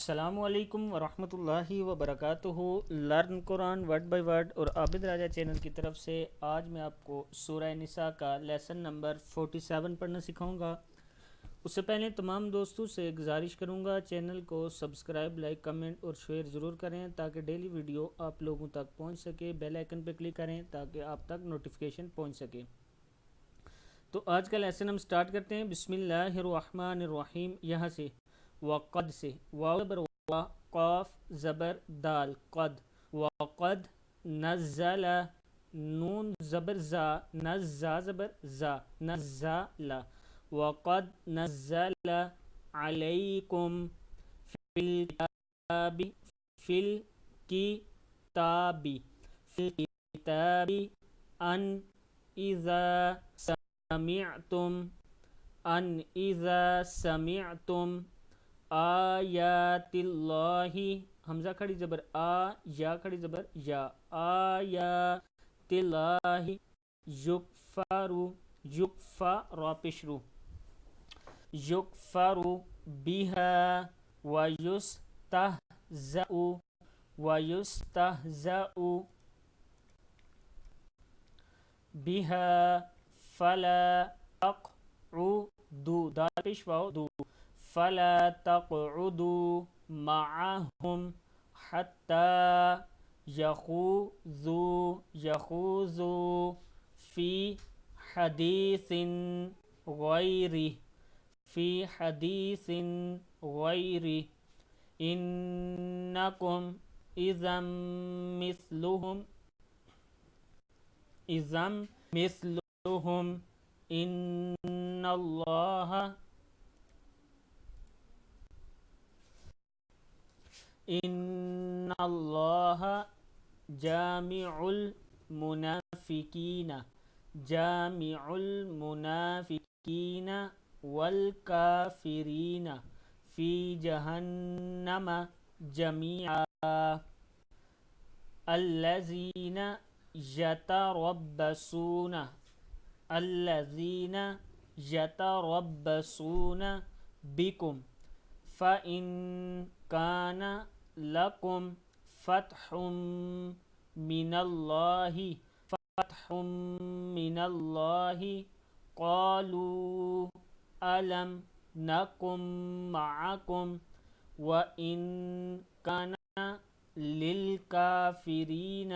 السلام علیکم ورحمۃ اللہ وبرکاتہ۔ Learn Quran word by word اور عابد راجہ چینل کی طرف سے آج میں آپ کو سورہ نساء کا لیسن نمبر 47 پڑھنا سکھاؤں گا۔ اس سے پہلے تمام دوستوں سے گزارش کروں گا چینل کو سبسکرائب، لائک، کمنٹ اور شیئر ضرور کریں تاکہ ڈیلی ویڈیو آپ لوگوں تک پہنچ سکے۔ بیل آئیکن پہ کلک کریں تاکہ آپ تک نوٹیفیکیشن پہنچ سکے۔ تو آج کا لیسن ہم سٹارٹ کرتے ہیں۔ بسم اللہ الرحمن الرحیم، یہاں سے وقد سے، واو زبر وا، قاف زبر دال، قد، وقد نزل، نون زبر زا، نزا زبر زا، نزل، وقد نزل علیکم فی الکتاب، فی الکتاب، فی الکتاب ان اذا سمعتم، ان اذا سمعتم آیات اللہ، حمزہ کھڑی زبر آ، یا کھڑی زبر یا، آیات اللہ، یکفر، یکفا را پیشرو، یکفر بها ویستہزأ، ویستہزأ بها فلا تقعدوا، دال پیش واو دو، فلا تقعدوا معهم حتى يخوضوا في حديث غيره، في حديث غيره إنكم إذا مثلهم، إذا مثلهم إن الله جامع المنافقین، جامع المنافقین والکافرین فی جہنم جميعا الذین یتربصون، الذین یتربصون بکم فإن كان لكم فتح من الله، فتح من الله قالوا ألم نكن معكم وإن كان للكافرين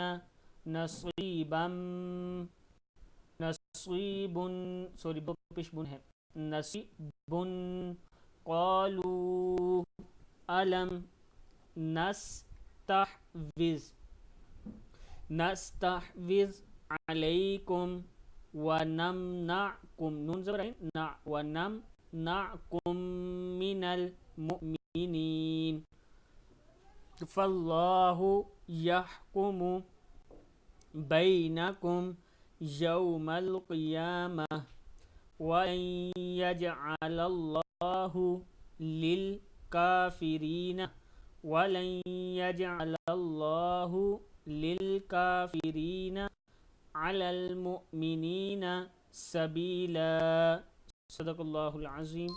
نصيبا، نصيب، سوری پیش بن ہے، نصیب، قالوا ألم نستحوذ عليكم ونمنعكم، نون زبر نا، ونمنعكم من المؤمنين فالله يحكم بينكم يوم القيامة ولن يجعل الله للكافرين، وَلَن يَجْعَلَ اللَّهُ لِلْكَافِرِينَ عَلَى الْمُؤْمِنِينَ سَبِيلًا۔ صدق اللہ العظیم۔